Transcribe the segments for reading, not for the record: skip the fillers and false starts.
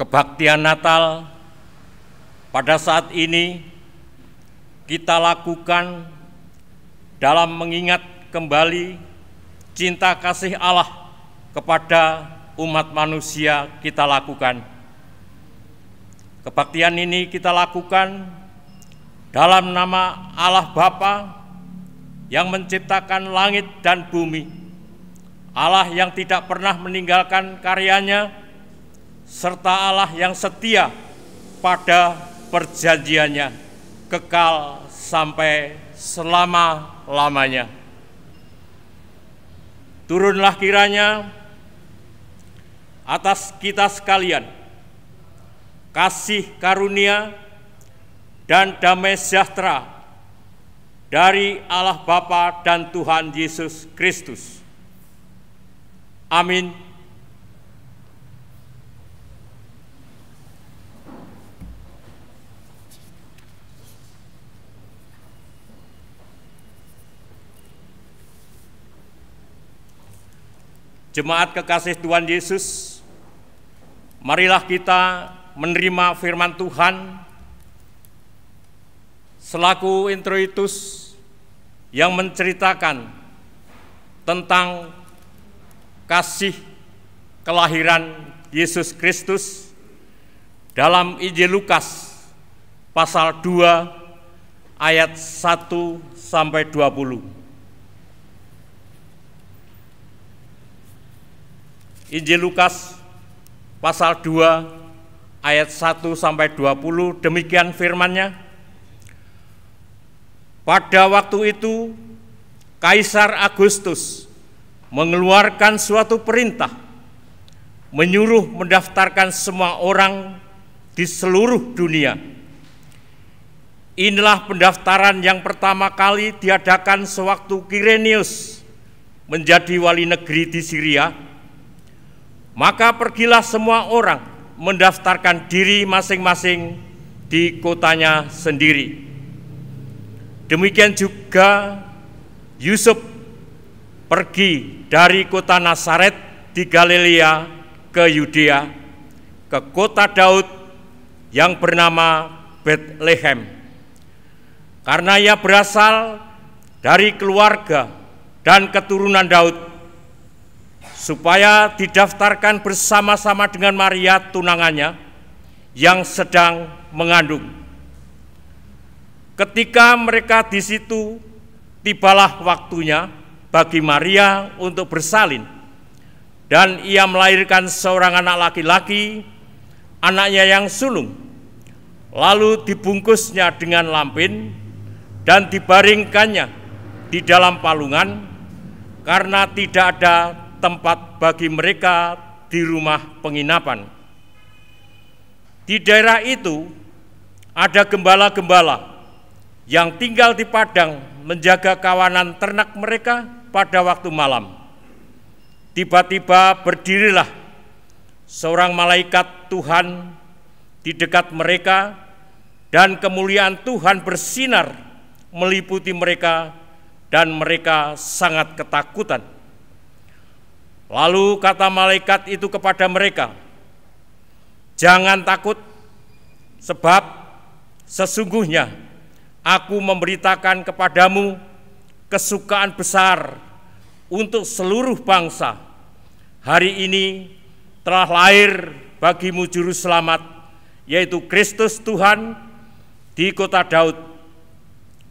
Kebaktian Natal pada saat ini kita lakukan dalam mengingat kembali cinta kasih Allah kepada umat manusia kita lakukan. Kebaktian ini kita lakukan dalam nama Allah Bapa yang menciptakan langit dan bumi, Allah yang tidak pernah meninggalkan karyanya, serta Allah yang setia pada perjanjiannya, kekal sampai selama-lamanya. Turunlah kiranya atas kita sekalian kasih karunia dan damai sejahtera dari Allah Bapa dan Tuhan Yesus Kristus. Amin. Jemaat kekasih Tuhan Yesus, marilah kita menerima firman Tuhan selaku introitus yang menceritakan tentang kasih kelahiran Yesus Kristus dalam Injil Lukas pasal 2 ayat 1 sampai 20. Injil Lukas pasal 2 ayat 1 sampai 20, demikian firman-Nya. Pada waktu itu Kaisar Agustus mengeluarkan suatu perintah menyuruh mendaftarkan semua orang di seluruh dunia. Inilah pendaftaran yang pertama kali diadakan sewaktu Kirenius menjadi wali negeri di Syria. Maka pergilah semua orang mendaftarkan diri masing-masing di kotanya sendiri. Demikian juga Yusuf pergi dari kota Nazaret di Galilea ke Yudea, ke kota Daud yang bernama Betlehem, karena ia berasal dari keluarga dan keturunan Daud, supaya didaftarkan bersama-sama dengan Maria tunangannya yang sedang mengandung. Ketika mereka di situ, tibalah waktunya bagi Maria untuk bersalin, dan ia melahirkan seorang anak laki-laki, anaknya yang sulung. Lalu dibungkusnya dengan lampin dan dibaringkannya di dalam palungan, karena tidak ada tempat bagi mereka di rumah penginapan. Di daerah itu ada gembala-gembala yang tinggal di padang menjaga kawanan ternak mereka pada waktu malam. Tiba-tiba berdirilah seorang malaikat Tuhan di dekat mereka, dan kemuliaan Tuhan bersinar meliputi mereka, dan mereka sangat ketakutan. Lalu kata malaikat itu kepada mereka, "Jangan takut, sebab sesungguhnya aku memberitakan kepadamu kesukaan besar untuk seluruh bangsa. Hari ini telah lahir bagimu juru selamat, yaitu Kristus Tuhan di kota Daud.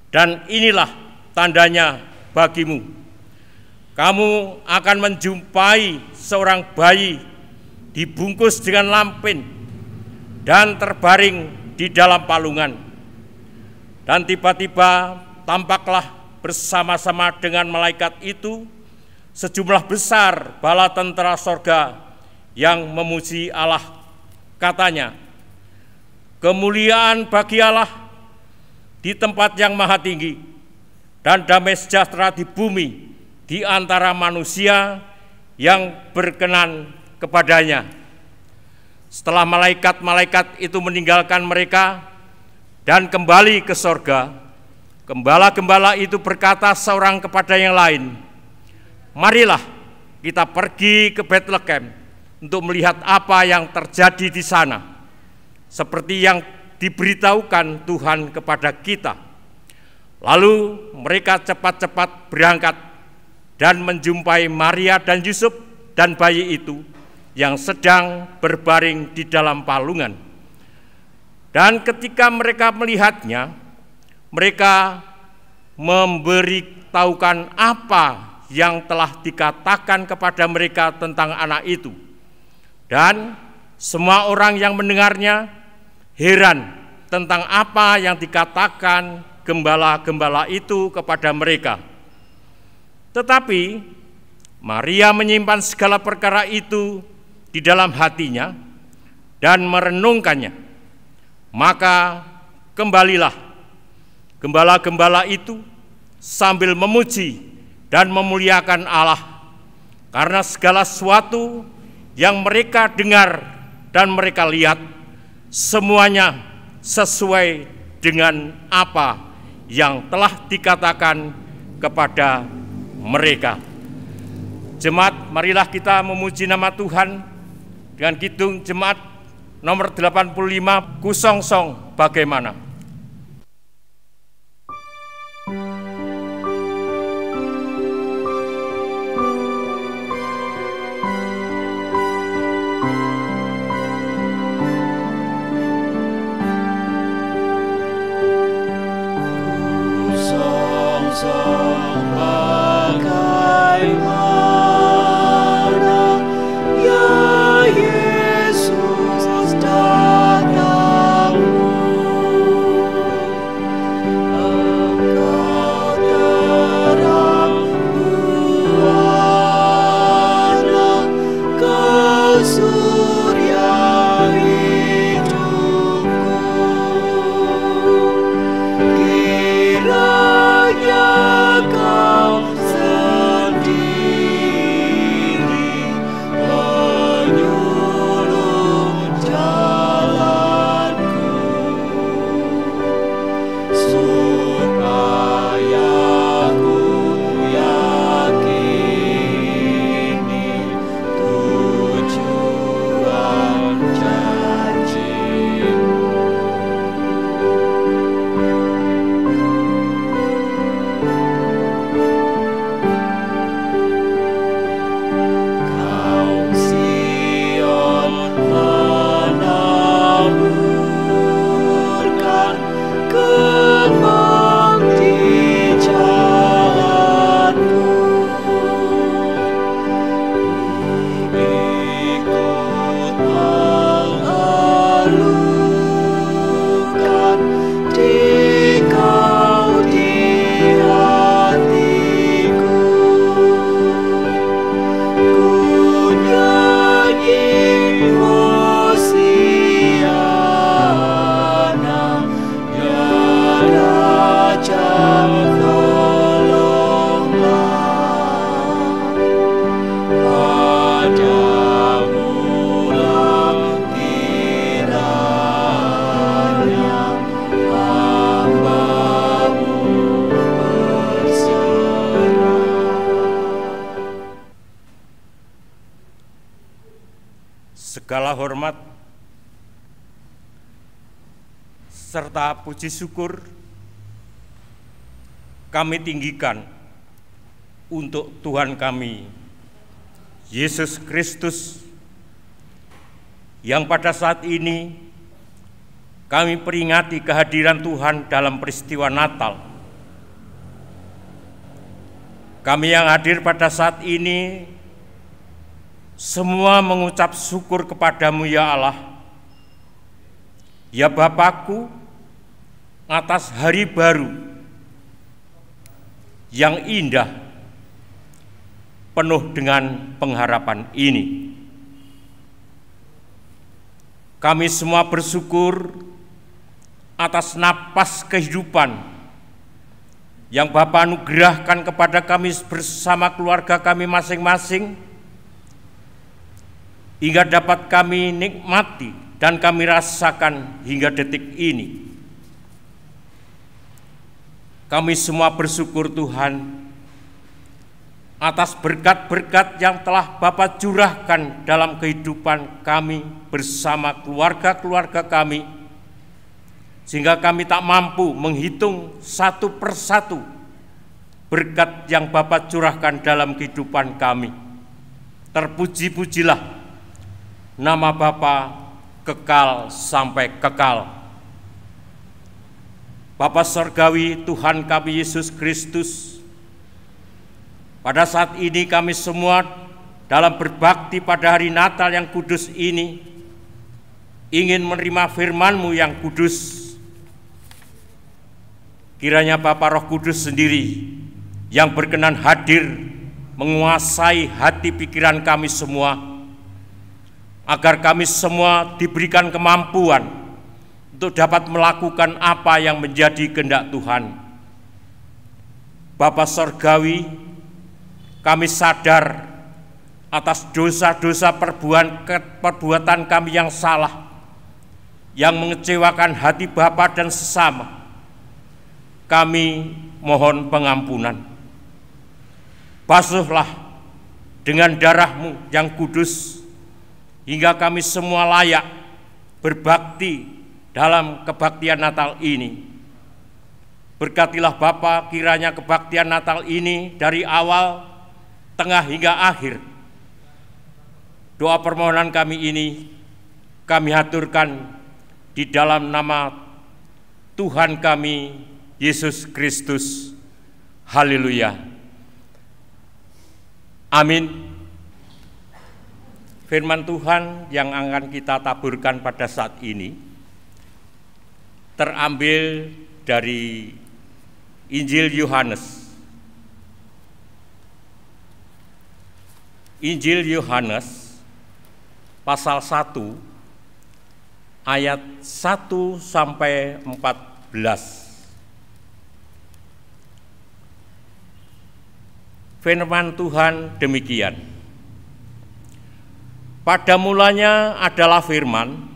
Dan inilah tandanya bagimu. Kamu akan menjumpai seorang bayi dibungkus dengan lampin dan terbaring di dalam palungan." Dan tiba-tiba tampaklah bersama-sama dengan malaikat itu sejumlah besar bala tentara sorga yang memuji Allah. Katanya, "Kemuliaan bagi Allah di tempat yang maha tinggi, dan damai sejahtera di bumi di antara manusia yang berkenan kepadanya." Setelah malaikat-malaikat itu meninggalkan mereka dan kembali ke sorga, gembala-gembala itu berkata seorang kepada yang lain, "Marilah kita pergi ke Betlehem untuk melihat apa yang terjadi di sana, seperti yang diberitahukan Tuhan kepada kita. Lalu mereka cepat-cepat berangkat dan menjumpai Maria dan Yusuf dan bayi itu yang sedang berbaring di dalam palungan. Dan ketika mereka melihatnya, mereka memberitahukan apa yang telah dikatakan kepada mereka tentang anak itu. Dan semua orang yang mendengarnya heran tentang apa yang dikatakan gembala-gembala itu kepada mereka. Tetapi Maria menyimpan segala perkara itu di dalam hatinya dan merenungkannya. Maka kembalilah gembala-gembala itu sambil memuji dan memuliakan Allah, karena segala sesuatu yang mereka dengar dan mereka lihat semuanya sesuai dengan apa yang telah dikatakan kepada mereka. Jemaat, marilah kita memuji nama Tuhan dengan kidung jemaat nomor 85, Kusongsong Bagaimana. Kusongsong bagaimana, ya Yesus datangmu. Engkau terang buana, kau surya hidupku. Kiranya kau sendiri menyuluh jalanku, supaya ku yakini tujuan janjimu. Kaum Sion menaburkan kembang di jalanku, ikut mengeluhkan dikau di hatiku. Ku nyanyi Hosiana, ya Raja tolonglah. Padamulah kiranya hamba-Mu berserah. Segala hormat serta puji syukur kami tinggikan untuk Tuhan kami, Yesus Kristus, yang pada saat ini kami peringati kehadiran Tuhan dalam peristiwa Natal. Kami yang hadir pada saat ini semua mengucap syukur kepadamu ya Allah, ya Bapakku, atas hari baru yang indah, penuh dengan pengharapan ini. Kami semua bersyukur atas napas kehidupan yang Bapa anugerahkan kepada kami bersama keluarga kami masing-masing, hingga dapat kami nikmati dan kami rasakan hingga detik ini. Kami semua bersyukur Tuhan atas berkat-berkat yang telah Bapa curahkan dalam kehidupan kami bersama keluarga-keluarga kami, sehingga kami tak mampu menghitung satu persatu berkat yang Bapa curahkan dalam kehidupan kami. Terpuji-pujilah nama Bapa kekal sampai kekal. Bapa Surgawi, Tuhan kami Yesus Kristus, pada saat ini kami semua dalam berbakti pada hari Natal yang kudus ini ingin menerima firman-Mu yang kudus. Kiranya Bapa Roh Kudus sendiri yang berkenan hadir menguasai hati pikiran kami semua, agar kami semua diberikan kemampuan untuk dapat melakukan apa yang menjadi kehendak Tuhan. Bapa Surgawi, kami sadar atas dosa-dosa perbuatan kami yang salah, yang mengecewakan hati Bapa dan sesama. Kami mohon pengampunan. Basuhlah dengan darah-Mu yang kudus, hingga kami semua layak berbakti dalam kebaktian Natal ini. Berkatilah Bapa, kiranya kebaktian Natal ini dari awal, tengah hingga akhir. Doa permohonan kami ini kami haturkan di dalam nama Tuhan kami Yesus Kristus. Haleluya. Amin. Firman Tuhan yang akan kita taburkan pada saat ini terambil dari Injil Yohanes. Injil Yohanes pasal 1 ayat 1 sampai 14. Firman Tuhan demikian. Pada mulanya adalah firman.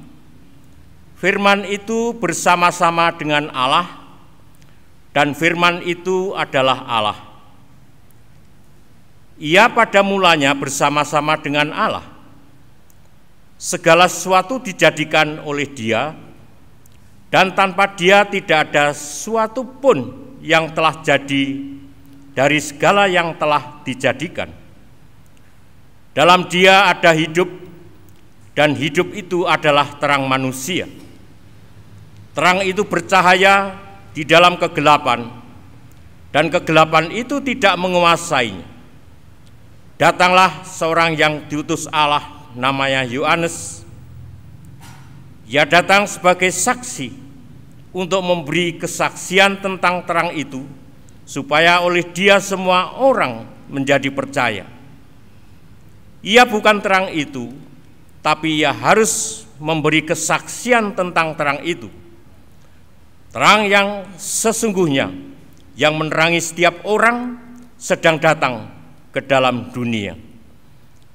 Firman itu bersama-sama dengan Allah, dan firman itu adalah Allah. Ia pada mulanya bersama-sama dengan Allah. Segala sesuatu dijadikan oleh Dia, dan tanpa Dia tidak ada sesuatu pun yang telah jadi dari segala yang telah dijadikan. Dalam Dia ada hidup, dan hidup itu adalah terang manusia. Terang itu bercahaya di dalam kegelapan, dan kegelapan itu tidak menguasainya. Datanglah seorang yang diutus Allah, namanya Yohanes. Ia datang sebagai saksi untuk memberi kesaksian tentang terang itu, supaya oleh Dia semua orang menjadi percaya. Ia bukan terang itu, tapi ia harus memberi kesaksian tentang terang itu. Terang yang sesungguhnya, yang menerangi setiap orang, sedang datang ke dalam dunia.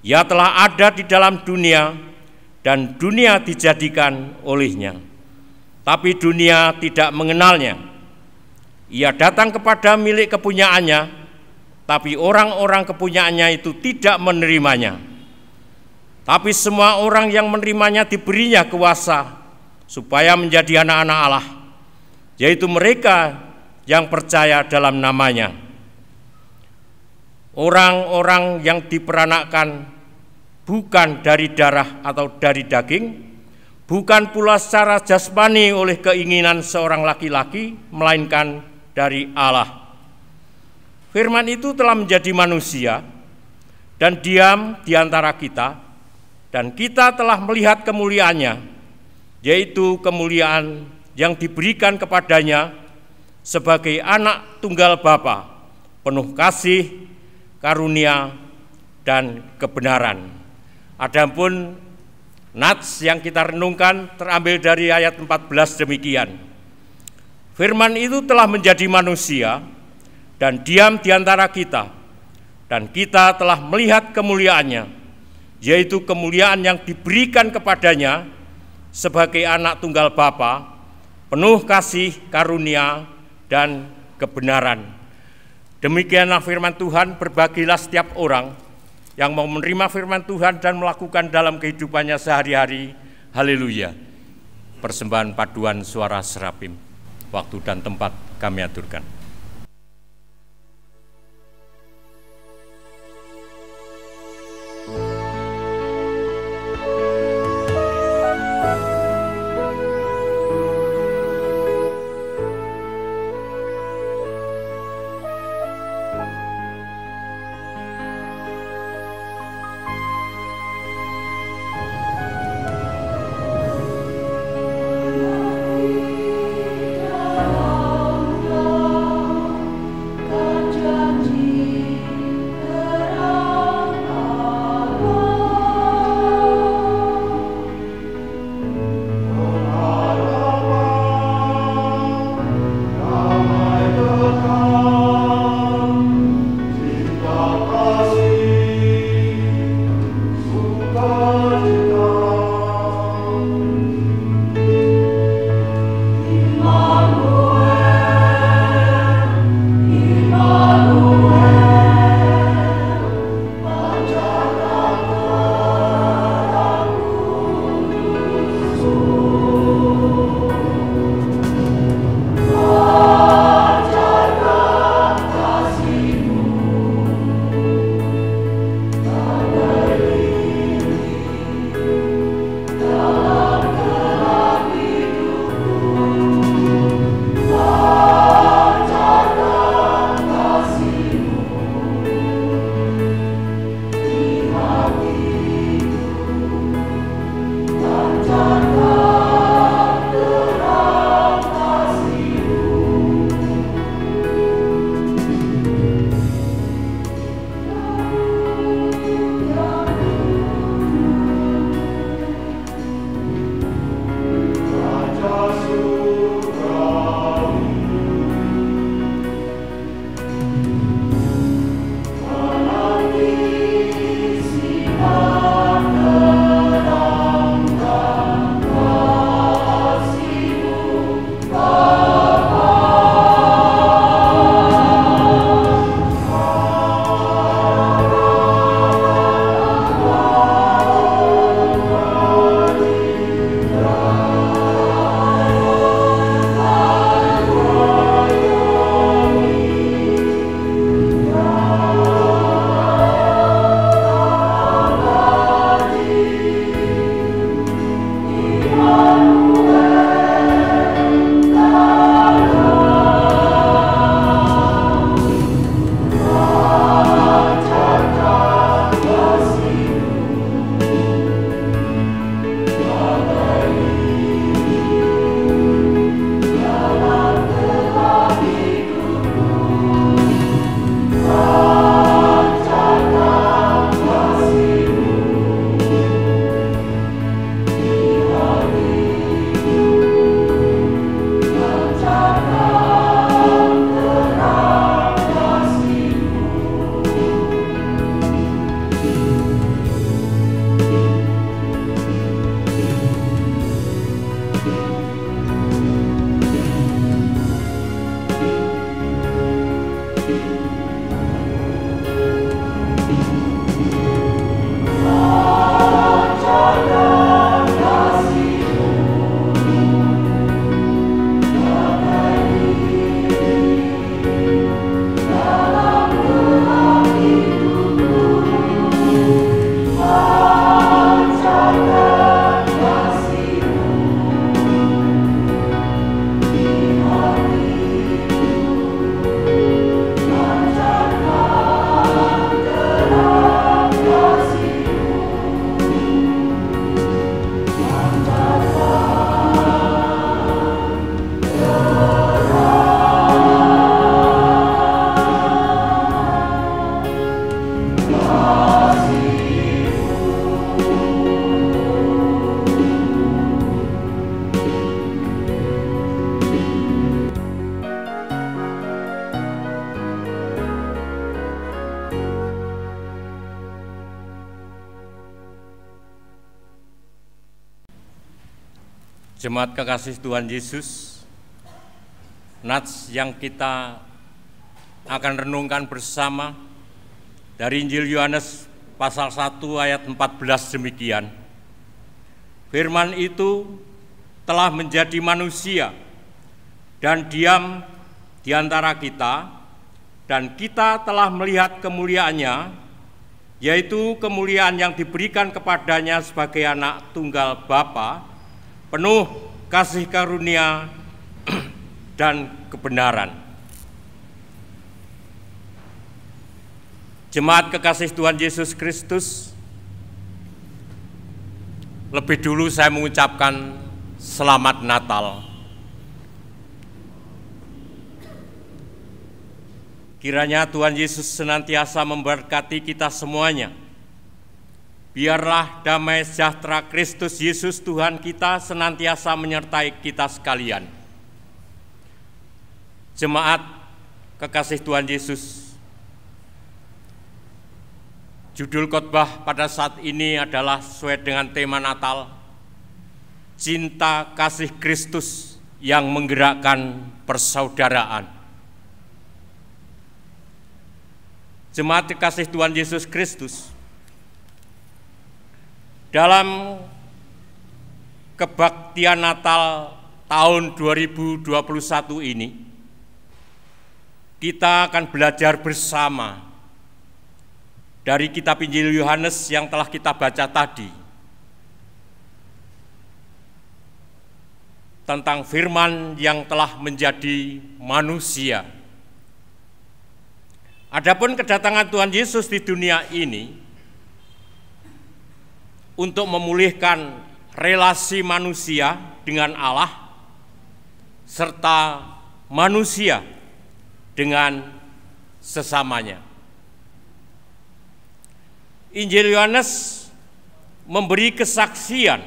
Ia telah ada di dalam dunia, dan dunia dijadikan olehnya, tapi dunia tidak mengenalnya. Ia datang kepada milik kepunyaannya, tapi orang-orang kepunyaannya itu tidak menerimanya. Tapi semua orang yang menerimanya diberinya kuasa supaya menjadi anak-anak Allah, yaitu mereka yang percaya dalam namanya. Orang-orang yang diperanakkan bukan dari darah atau dari daging, bukan pula secara jasmani oleh keinginan seorang laki-laki, melainkan dari Allah. Firman itu telah menjadi manusia dan diam di antara kita, dan kita telah melihat kemuliaannya, yaitu kemuliaan yang diberikan kepadanya sebagai anak tunggal Bapa, penuh kasih, karunia, dan kebenaran. Adapun nats yang kita renungkan terambil dari ayat 14 demikian. Firman itu telah menjadi manusia dan diam di antara kita, dan kita telah melihat kemuliaannya, yaitu kemuliaan yang diberikan kepadanya sebagai anak tunggal Bapa, penuh kasih, karunia, dan kebenaran. Demikianlah firman Tuhan, berbagilah setiap orang yang mau menerima firman Tuhan dan melakukan dalam kehidupannya sehari-hari. Haleluya. Persembahan paduan suara serapim. Waktu dan tempat kami aturkan. Jemaat kekasih Tuhan Yesus, nats yang kita akan renungkan bersama dari Injil Yohanes pasal 1 ayat 14 demikian. Firman itu telah menjadi manusia dan diam di antara kita, dan kita telah melihat kemuliaannya, yaitu kemuliaan yang diberikan kepadanya sebagai anak tunggal Bapa, penuh kasih karunia dan kebenaran. Jemaat kekasih Tuhan Yesus Kristus, lebih dulu saya mengucapkan Selamat Natal. Kiranya Tuhan Yesus senantiasa memberkati kita semuanya. Biarlah damai sejahtera Kristus Yesus Tuhan kita senantiasa menyertai kita sekalian. Jemaat kekasih Tuhan Yesus, judul khotbah pada saat ini adalah sesuai dengan tema Natal, cinta kasih Kristus yang menggerakkan persaudaraan. Jemaat kekasih Tuhan Yesus Kristus, dalam kebaktian Natal tahun 2021 ini, kita akan belajar bersama dari kitab Injil Yohanes yang telah kita baca tadi, tentang firman yang telah menjadi manusia. Adapun kedatangan Tuhan Yesus di dunia ini untuk memulihkan relasi manusia dengan Allah serta manusia dengan sesamanya. Injil Yohanes memberi kesaksian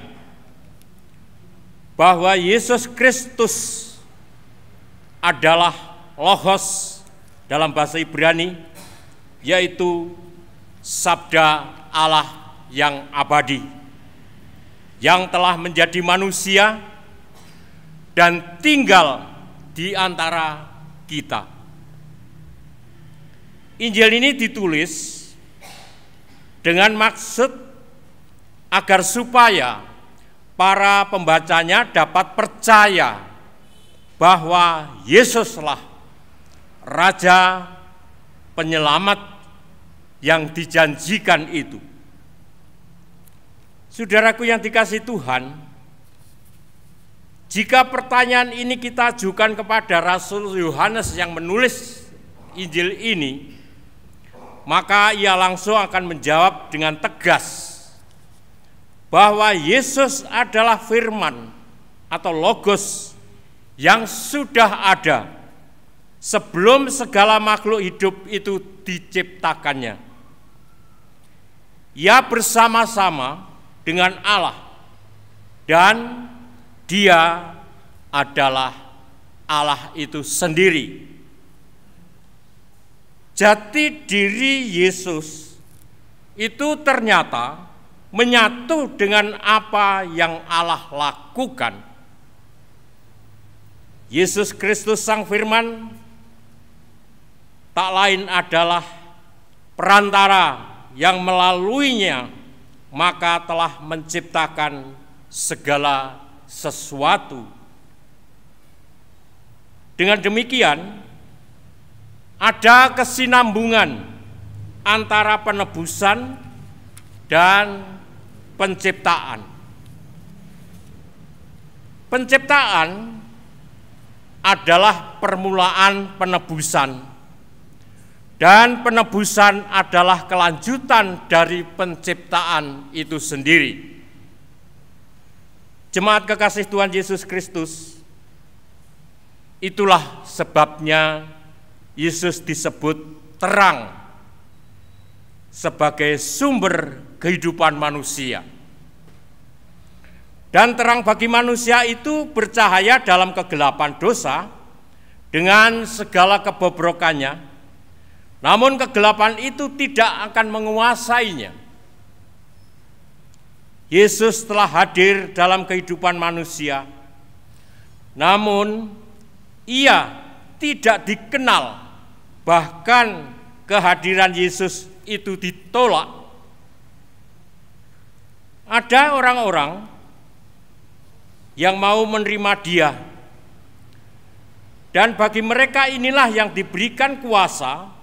bahwa Yesus Kristus adalah Logos dalam bahasa Ibrani, yaitu sabda Allah yang abadi, yang telah menjadi manusia dan tinggal di antara kita. Injil ini ditulis dengan maksud agar supaya para pembacanya dapat percaya bahwa Yesuslah Raja Penyelamat yang dijanjikan itu. Saudaraku yang dikasihi Tuhan, jika pertanyaan ini kita ajukan kepada Rasul Yohanes yang menulis Injil ini, maka ia langsung akan menjawab dengan tegas bahwa Yesus adalah firman atau Logos yang sudah ada sebelum segala makhluk hidup itu diciptakannya. Ia bersama-sama dengan Allah dan Dia adalah Allah itu sendiri. Jati diri Yesus itu ternyata menyatu dengan apa yang Allah lakukan. Yesus Kristus Sang Firman tak lain adalah perantara yang melaluinya maka telah menciptakan segala sesuatu. Dengan demikian, ada kesinambungan antara penebusan dan penciptaan. Penciptaan adalah permulaan penebusan, dan penebusan adalah kelanjutan dari penciptaan itu sendiri. Jemaat kekasih Tuhan Yesus Kristus, itulah sebabnya Yesus disebut terang sebagai sumber kehidupan manusia. Dan terang bagi manusia itu bercahaya dalam kegelapan dosa dengan segala kebobrokannya. Namun kegelapan itu tidak akan menguasainya. Yesus telah hadir dalam kehidupan manusia, namun Ia tidak dikenal bahkan kehadiran Yesus itu ditolak. Ada orang-orang yang mau menerima Dia, dan bagi mereka inilah yang diberikan kuasa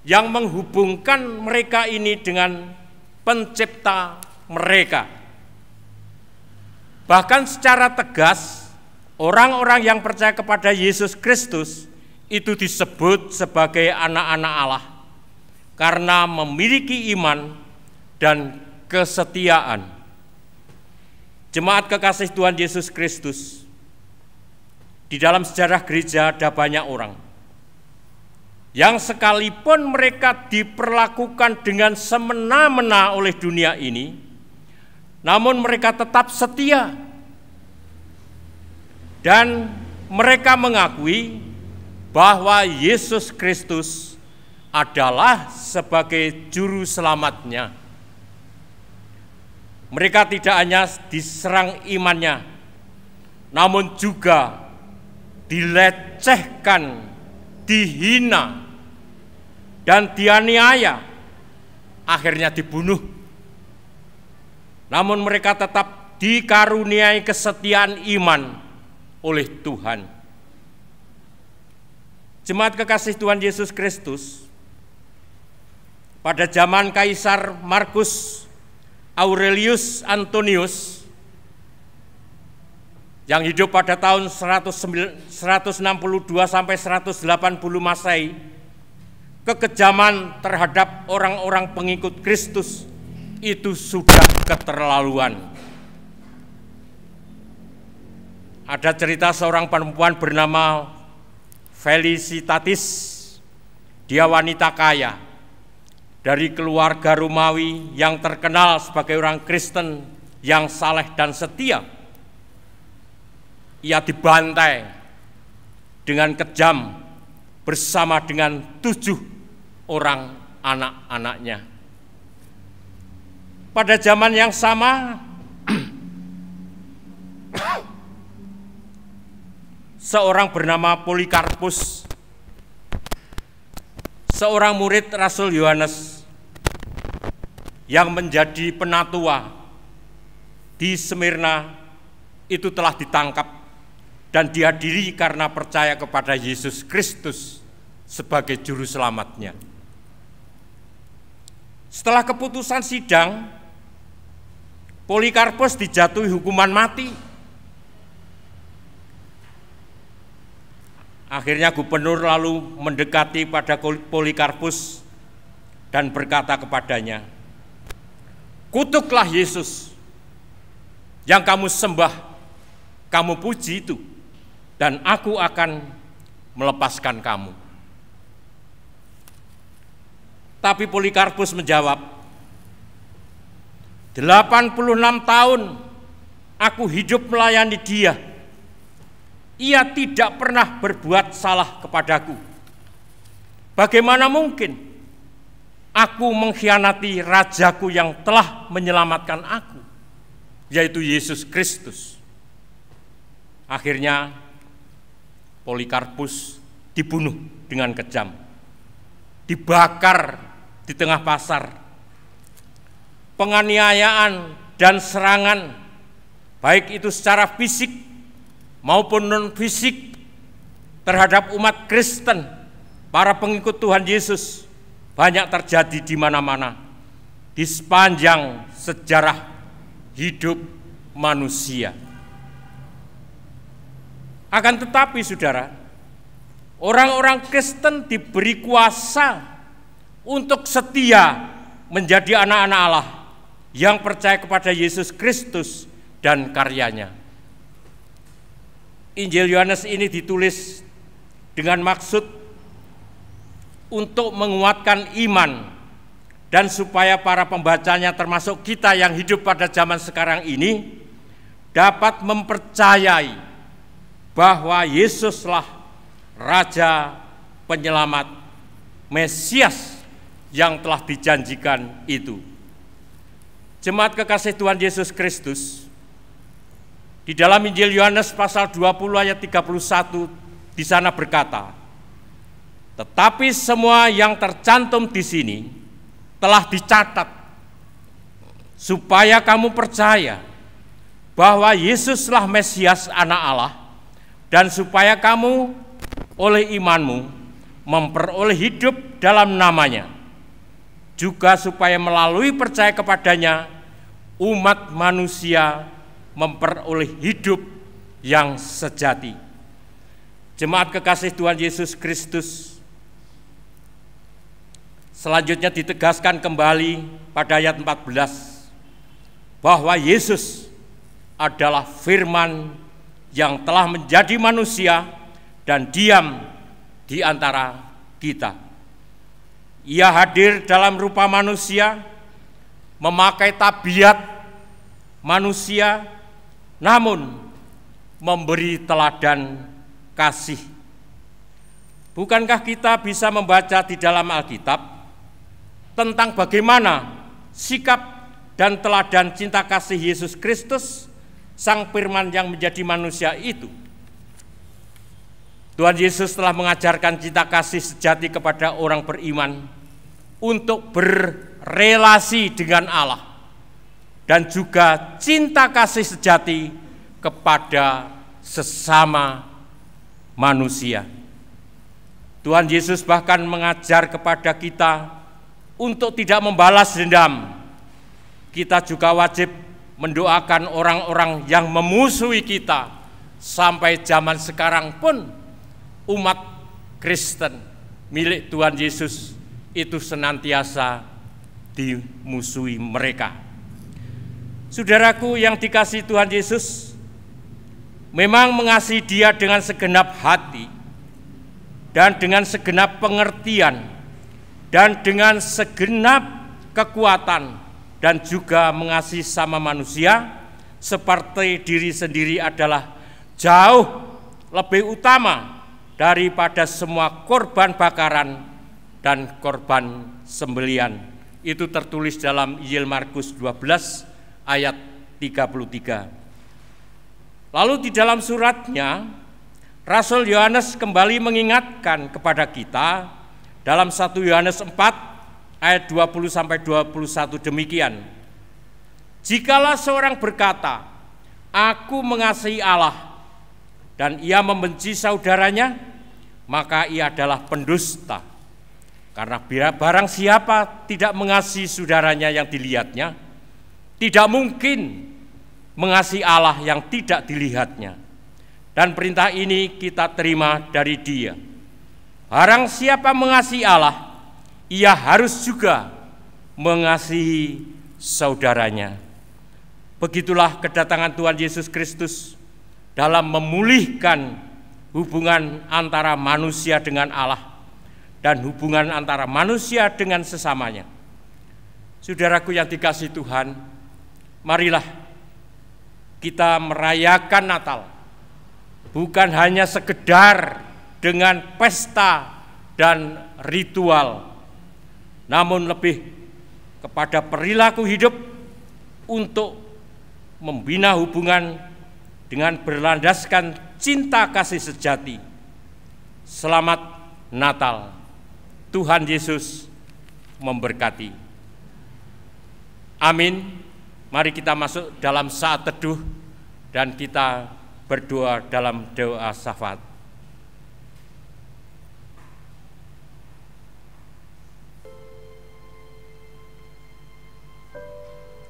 yang menghubungkan mereka ini dengan Pencipta mereka. Bahkan secara tegas, orang-orang yang percaya kepada Yesus Kristus itu disebut sebagai anak-anak Allah karena memiliki iman dan kesetiaan. Jemaat kekasih Tuhan Yesus Kristus, di dalam sejarah gereja ada banyak orang yang sekalipun mereka diperlakukan dengan semena-mena oleh dunia ini, namun mereka tetap setia. Dan mereka mengakui bahwa Yesus Kristus adalah sebagai juru selamatnya. Mereka tidak hanya diserang imannya, namun juga dilecehkan, dihina, dan dianiaya, akhirnya dibunuh. Namun mereka tetap dikaruniai kesetiaan iman oleh Tuhan. Jemaat kekasih Tuhan Yesus Kristus, pada zaman Kaisar Marcus Aurelius Antonius yang hidup pada tahun 162 sampai 180 Masehi, kekejaman terhadap orang-orang pengikut Kristus itu sudah keterlaluan. Ada cerita seorang perempuan bernama Felicitatis. Dia wanita kaya dari keluarga Romawi yang terkenal sebagai orang Kristen yang saleh dan setia. Ia dibantai dengan kejam bersama dengan 7 orang anak-anaknya. Pada zaman yang sama, seorang bernama Polikarpus, seorang murid Rasul Yohanes yang menjadi penatua di Smyrna, itu telah ditangkap dan dihadiri karena percaya kepada Yesus Kristus sebagai juru selamatnya. Setelah keputusan sidang, Polikarpus dijatuhi hukuman mati. Akhirnya gubernur lalu mendekati pada Polikarpus dan berkata kepadanya, "Kutuklah Yesus yang kamu sembah, kamu puji itu, dan aku akan melepaskan kamu." Tapi Polikarpus menjawab, 86 tahun aku hidup melayani Dia. Ia tidak pernah berbuat salah kepadaku. Bagaimana mungkin aku mengkhianati Rajaku yang telah menyelamatkan aku, yaitu Yesus Kristus? Akhirnya Polikarpus dibunuh dengan kejam, dibakar di tengah pasar. Penganiayaan dan serangan, baik itu secara fisik maupun non-fisik, terhadap umat Kristen, para pengikut Tuhan Yesus, banyak terjadi di mana-mana di sepanjang sejarah hidup manusia. Akan tetapi saudara, orang-orang Kristen diberi kuasa untuk setia menjadi anak-anak Allah yang percaya kepada Yesus Kristus dan karyanya. Injil Yohanes ini ditulis dengan maksud untuk menguatkan iman dan supaya para pembacanya, termasuk kita yang hidup pada zaman sekarang ini, dapat mempercayai bahwa Yesuslah Raja Penyelamat, Mesias yang telah dijanjikan itu. Jemaat kekasih Tuhan Yesus Kristus, di dalam Injil Yohanes pasal 20 ayat 31 di sana berkata, Tetapi semua yang tercantum di sini telah dicatat supaya kamu percaya bahwa Yesuslah Mesias Anak Allah, dan supaya kamu oleh imanmu memperoleh hidup dalam namanya, juga supaya melalui percaya kepadanya umat manusia memperoleh hidup yang sejati. Jemaat kekasih Tuhan Yesus Kristus, selanjutnya ditegaskan kembali pada ayat 14 bahwa Yesus adalah firman yang telah menjadi manusia dan diam di antara kita. Ia hadir dalam rupa manusia, memakai tabiat manusia, namun memberi teladan kasih. Bukankah kita bisa membaca di dalam Alkitab tentang bagaimana sikap dan teladan cinta kasih Yesus Kristus, Sang Firman yang menjadi manusia itu? Tuhan Yesus telah mengajarkan cinta kasih sejati kepada orang beriman untuk berrelasi dengan Allah, dan juga cinta kasih sejati kepada sesama manusia. Tuhan Yesus bahkan mengajar kepada kita untuk tidak membalas dendam. Kita juga wajib mendoakan orang-orang yang memusuhi kita. Sampai zaman sekarang pun umat Kristen milik Tuhan Yesus itu senantiasa dimusuhi mereka. Saudaraku yang dikasihi Tuhan Yesus, memang mengasihi Dia dengan segenap hati dan dengan segenap pengertian dan dengan segenap kekuatan, dan juga mengasihi sama manusia seperti diri sendiri adalah jauh lebih utama daripada semua korban bakaran dan korban sembelian. Itu tertulis dalam Injil Markus 12 ayat 33. Lalu di dalam suratnya, Rasul Yohanes kembali mengingatkan kepada kita dalam 1 Yohanes 4 ayat 20-21 demikian. Jikalau seorang berkata, aku mengasihi Allah, dan ia membenci saudaranya, maka ia adalah pendusta. Karena barang siapa tidak mengasihi saudaranya yang dilihatnya, tidak mungkin mengasihi Allah yang tidak dilihatnya. Dan perintah ini kita terima dari Dia. Barang siapa mengasihi Allah, ia harus juga mengasihi saudaranya. Begitulah kedatangan Tuhan Yesus Kristus dalam memulihkan hubungan antara manusia dengan Allah dan hubungan antara manusia dengan sesamanya. Saudaraku yang dikasihi Tuhan, marilah kita merayakan Natal bukan hanya sekedar dengan pesta dan ritual, namun lebih kepada perilaku hidup untuk membina hubungan dengan berlandaskan cinta kasih sejati. Selamat Natal. Tuhan Yesus memberkati. Amin. Mari kita masuk dalam saat teduh dan kita berdoa dalam doa syafaat.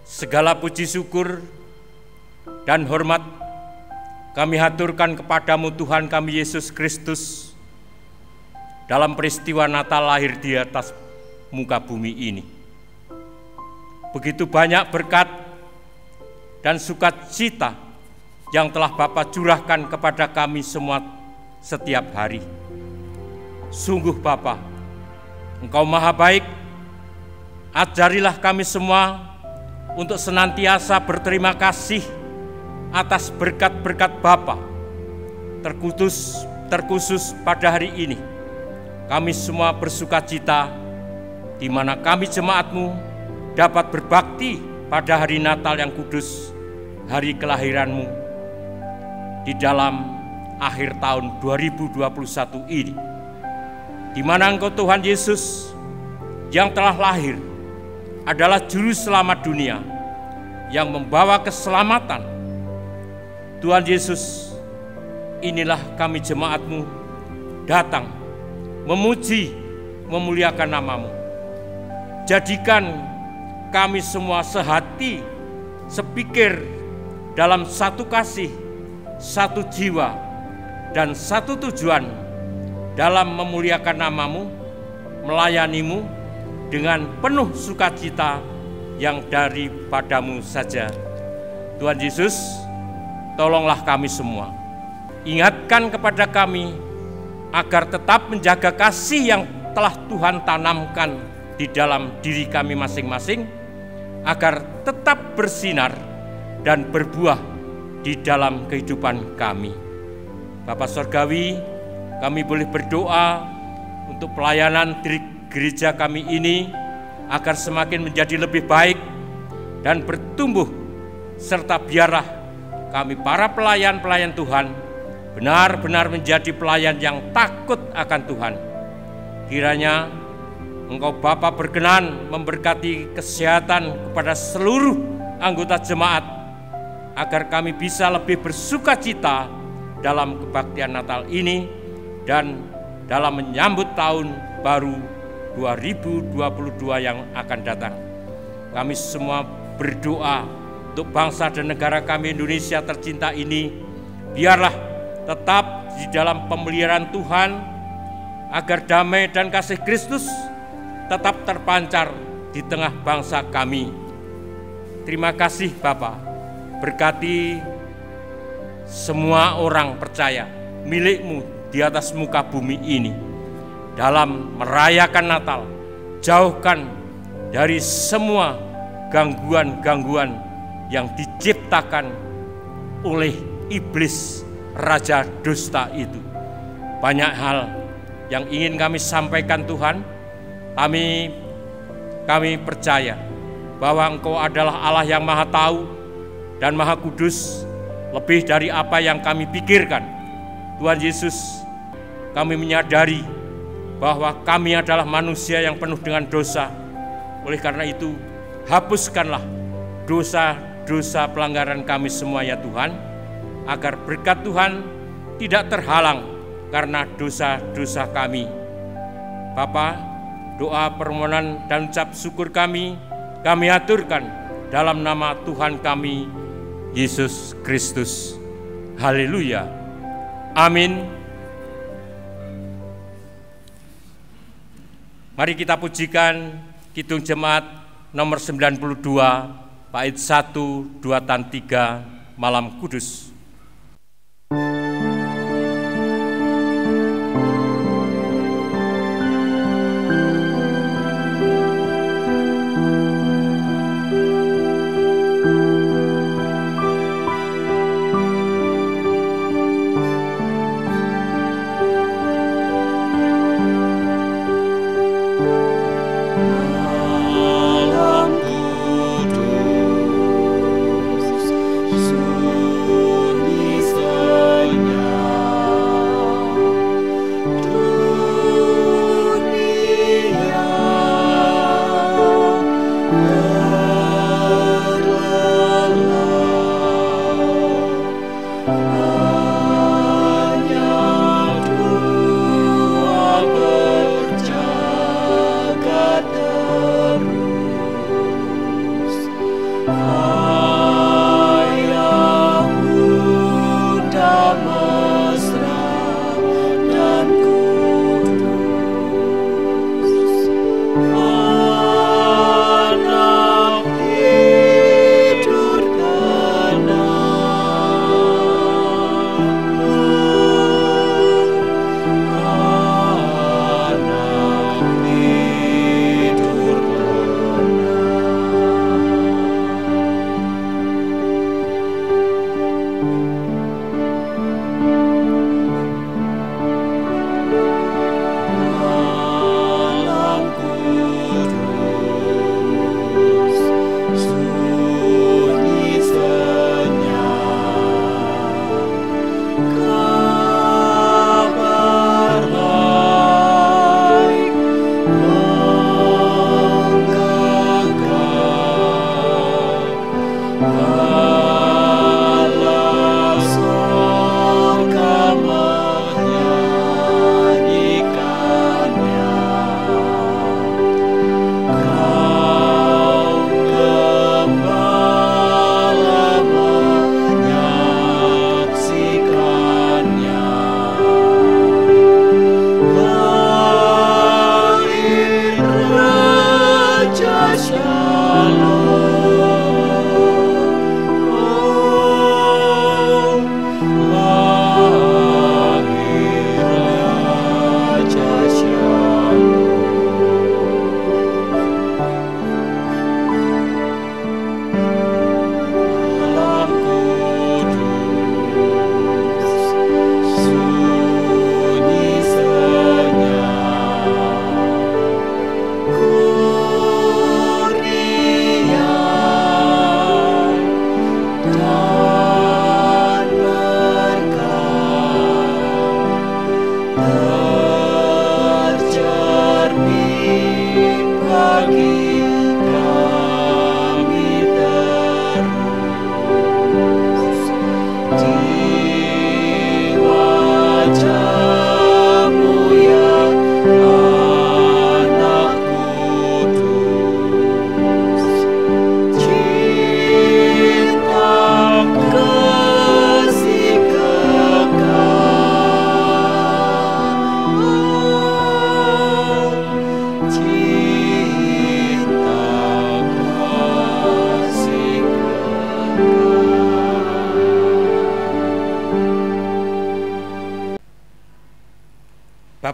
Segala puji syukur dan hormat kami haturkan kepadamu Tuhan kami Yesus Kristus dalam peristiwa Natal lahir di atas muka bumi ini. Begitu banyak berkat dan sukacita yang telah Bapa curahkan kepada kami semua setiap hari. Sungguh Bapa, Engkau maha baik. Ajarilah kami semua untuk senantiasa berterima kasih atas berkat-berkat Bapa. Terkhusus pada hari ini, kami semua bersukacita di mana kami jemaat-Mu dapat berbakti pada hari Natal yang kudus, hari kelahiran-Mu di dalam akhir tahun 2021 ini. di mana Engkau Tuhan Yesus yang telah lahir adalah juru selamat dunia yang membawa keselamatan. Tuhan Yesus, inilah kami jemaat-Mu datang memuji, memuliakan nama-Mu. Jadikan kami semua sehati, sepikir, dalam satu kasih, satu jiwa, dan satu tujuan dalam memuliakan nama-Mu, melayani-Mu dengan penuh sukacita yang daripadamu saja. Tuhan Yesus, tolonglah kami semua. Ingatkan kepada kami agar tetap menjaga kasih yang telah Tuhan tanamkan di dalam diri kami masing-masing, agar tetap bersinar dan berbuah di dalam kehidupan kami. Bapa Surgawi, kami boleh berdoa untuk pelayanan di gereja kami ini agar semakin menjadi lebih baik dan bertumbuh, serta biarlah kami para pelayan-pelayan Tuhan benar-benar menjadi pelayan yang takut akan Tuhan. Kiranya Engkau Bapa berkenan memberkati kesehatan kepada seluruh anggota jemaat, agar kami bisa lebih bersukacita dalam kebaktian Natal ini dan dalam menyambut tahun baru 2022 yang akan datang. Kami semua berdoa untuk bangsa dan negara kami Indonesia tercinta ini, biarlah tetap di dalam pemeliharaan Tuhan, agar damai dan kasih Kristus tetap terpancar di tengah bangsa kami. Terima kasih Bapa, berkati semua orang percaya milik-Mu di atas muka bumi ini. Dalam merayakan Natal, jauhkan dari semua gangguan-gangguan yang diciptakan oleh iblis, raja dusta itu. Banyak hal yang ingin kami sampaikan Tuhan. Kami percaya bahwa Engkau adalah Allah yang Maha Tahu dan Maha Kudus, lebih dari apa yang kami pikirkan. Tuhan Yesus, kami menyadari bahwa kami adalah manusia yang penuh dengan dosa. Oleh karena itu, hapuskanlah dosa-dosa pelanggaran kami semua ya Tuhan, agar berkat Tuhan tidak terhalang karena dosa-dosa kami. Bapa, doa permohonan dan ucap syukur kami aturkan dalam nama Tuhan kami, Yesus Kristus. Haleluya. Amin. Mari kita pujikan Kidung Jemaat nomor 92, bait 1, 2, dan 3, Malam Kudus.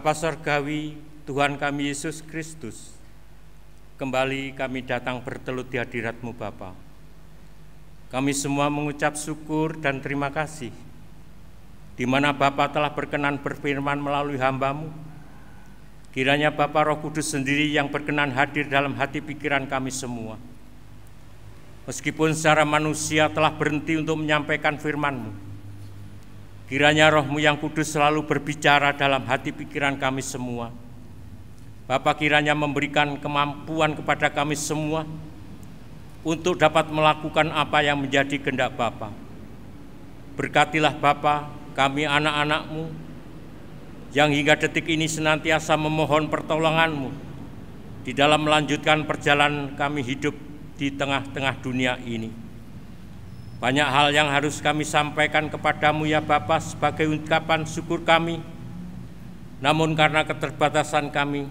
Bapa Sorgawi, Tuhan kami Yesus Kristus, kembali kami datang bertelut di hadirat-Mu Bapa. Kami semua mengucap syukur dan terima kasih, di mana Bapa telah berkenan berfirman melalui hamba-Mu. Kiranya Bapa Roh Kudus sendiri yang berkenan hadir dalam hati pikiran kami semua. Meskipun secara manusia telah berhenti untuk menyampaikan firman-Mu, kiranya Roh-Mu yang kudus selalu berbicara dalam hati pikiran kami semua. Bapa, kiranya memberikan kemampuan kepada kami semua untuk dapat melakukan apa yang menjadi kehendak Bapa. Berkatilah Bapa kami anak-anak-Mu yang hingga detik ini senantiasa memohon pertolongan-Mu di dalam melanjutkan perjalanan kami hidup di tengah-tengah dunia ini. Banyak hal yang harus kami sampaikan kepadamu ya Bapa sebagai ungkapan syukur kami. Namun karena keterbatasan kami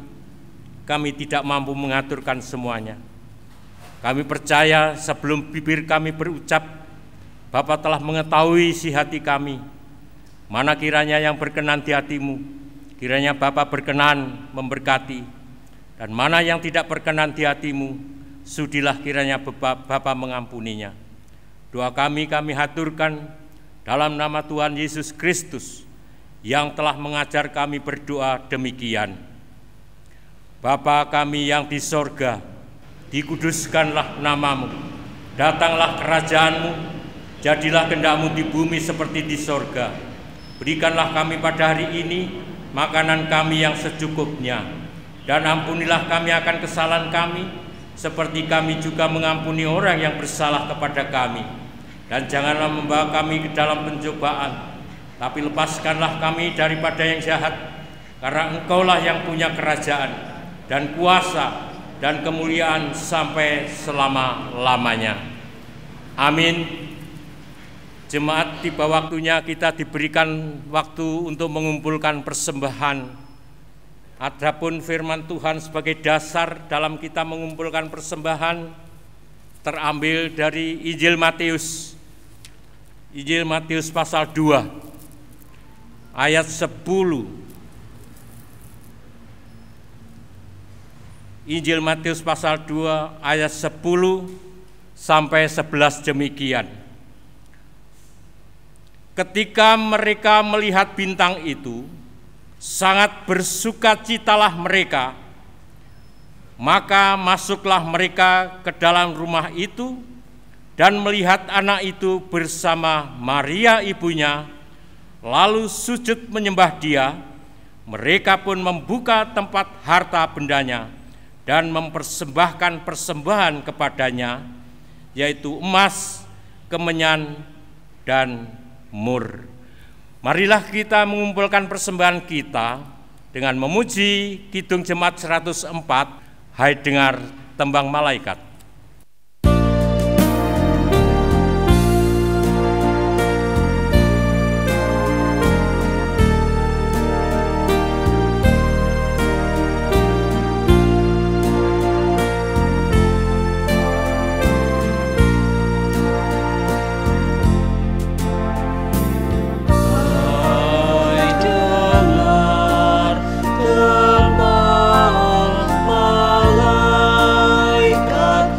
tidak mampu mengaturkan semuanya. Kami percaya sebelum bibir kami berucap, Bapa telah mengetahui isi hati kami. Mana kiranya yang berkenan di hati-Mu, kiranya Bapa berkenan memberkati. Dan mana yang tidak berkenan di hati-Mu, sudilah kiranya Bapa mengampuninya. Doa kami haturkan dalam nama Tuhan Yesus Kristus yang telah mengajar kami berdoa demikian. Bapa kami yang di sorga, dikuduskanlah nama-Mu, datanglah kerajaan-Mu, jadilah kehendak-Mu di bumi seperti di sorga. Berikanlah kami pada hari ini makanan kami yang secukupnya, dan ampunilah kami akan kesalahan kami, seperti kami juga mengampuni orang yang bersalah kepada kami. Dan janganlah membawa kami ke dalam pencobaan, tapi lepaskanlah kami daripada yang jahat, karena Engkaulah yang punya kerajaan, dan kuasa, dan kemuliaan sampai selama-lamanya. Amin. Jemaat, tiba waktunya kita diberikan waktu untuk mengumpulkan persembahan. Adapun firman Tuhan sebagai dasar dalam kita mengumpulkan persembahan terambil dari Injil Matius pasal 2 ayat 10. Injil Matius pasal 2 ayat 10 sampai 11 demikian. Ketika mereka melihat bintang itu, sangat bersukacitalah mereka. Maka masuklah mereka ke dalam rumah itu dan melihat anak itu bersama Maria ibunya, lalu sujud menyembah dia. Mereka pun membuka tempat harta bendanya dan mempersembahkan persembahan kepadanya, yaitu emas, kemenyan, dan mur. Marilah kita mengumpulkan persembahan kita dengan memuji Kidung Jemaat 104, Hai dengar tembang malaikat. Malaikat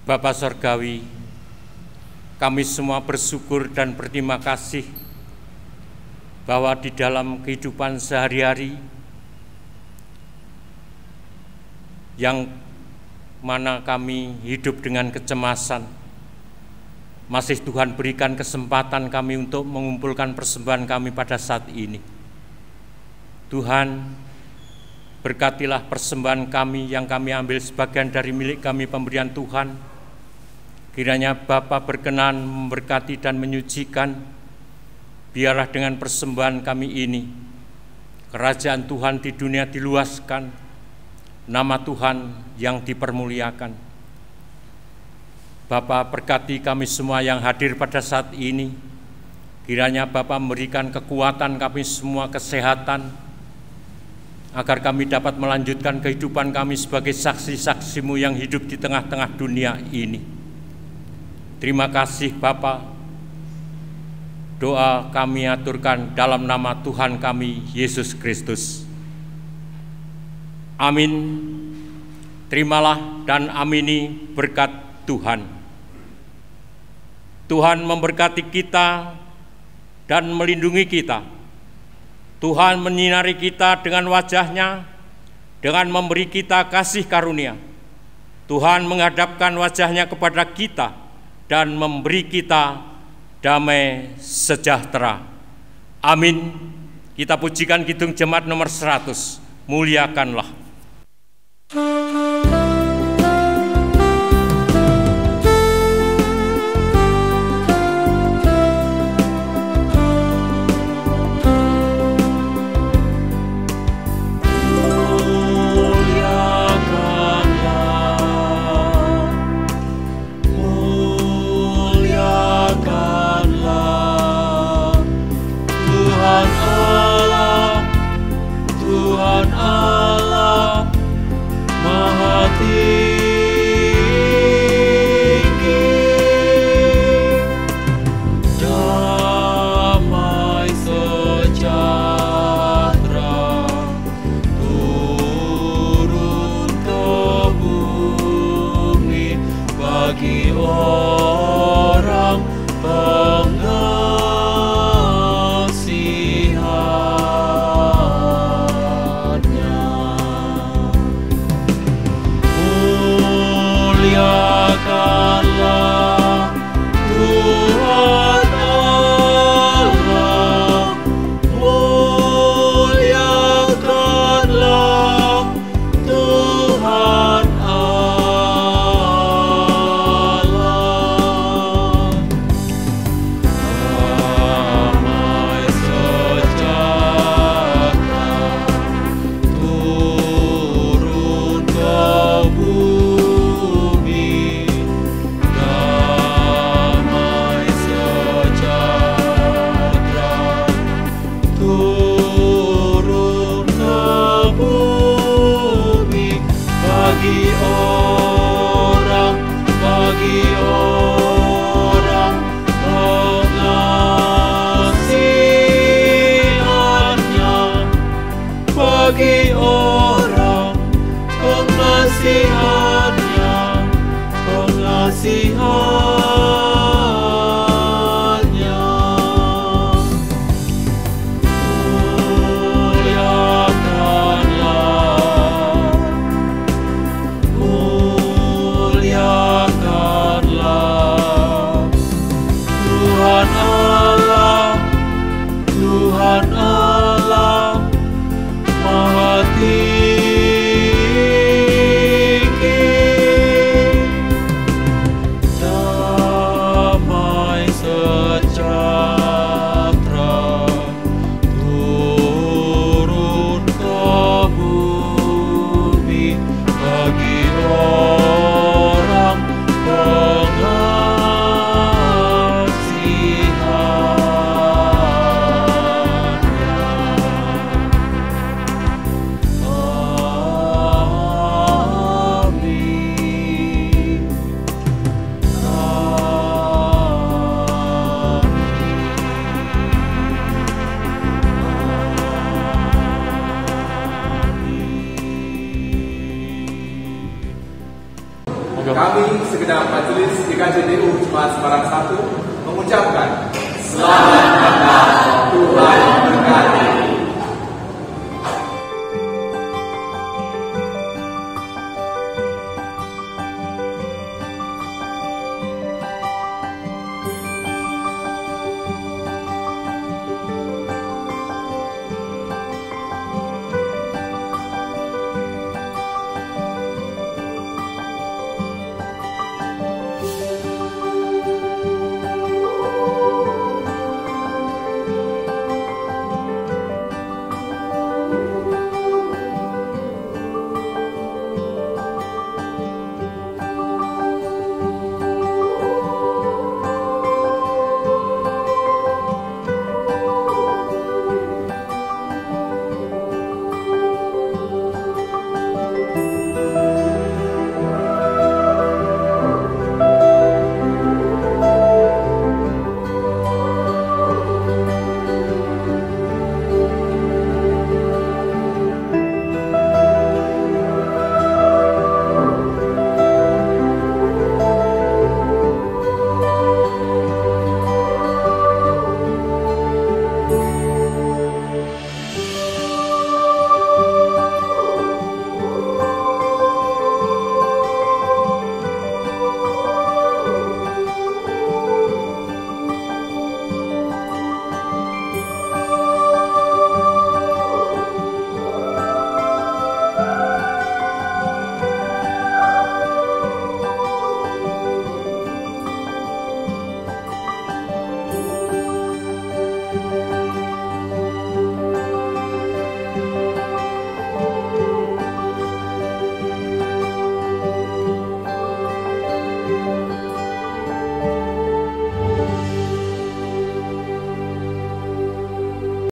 Bapa Sorgawi, kami semua bersyukur dan berterima kasih bahwa di dalam kehidupan sehari-hari yang mana kami hidup dengan kecemasan, masih Tuhan berikan kesempatan kami untuk mengumpulkan persembahan kami pada saat ini. Tuhan, berkatilah persembahan kami yang kami ambil sebagian dari milik kami pemberian Tuhan. Kiranya Bapa berkenan memberkati dan menyucikan, biarlah dengan persembahan kami ini, kerajaan Tuhan di dunia diluaskan, nama Tuhan yang dipermuliakan. Bapa, berkati kami semua yang hadir pada saat ini. Kiranya Bapa memberikan kekuatan kami semua, kesehatan, agar kami dapat melanjutkan kehidupan kami sebagai saksi-saksi-Mu yang hidup di tengah-tengah dunia ini. Terima kasih Bapa. Doa kami aturkan dalam nama Tuhan kami, Yesus Kristus. Amin. Terimalah dan amini berkat Tuhan. Tuhan memberkati kita dan melindungi kita. Tuhan menyinari kita dengan wajah-Nya, dengan memberi kita kasih karunia. Tuhan menghadapkan wajah-Nya kepada kita dan memberi kita damai sejahtera. Amin. Kita pujikan Kidung Jemaat nomor 100, muliakanlah. segenap majelis GKJDU Jemaat Semarang 1 mengucapkan selamat Natal, Tuhan memberkati.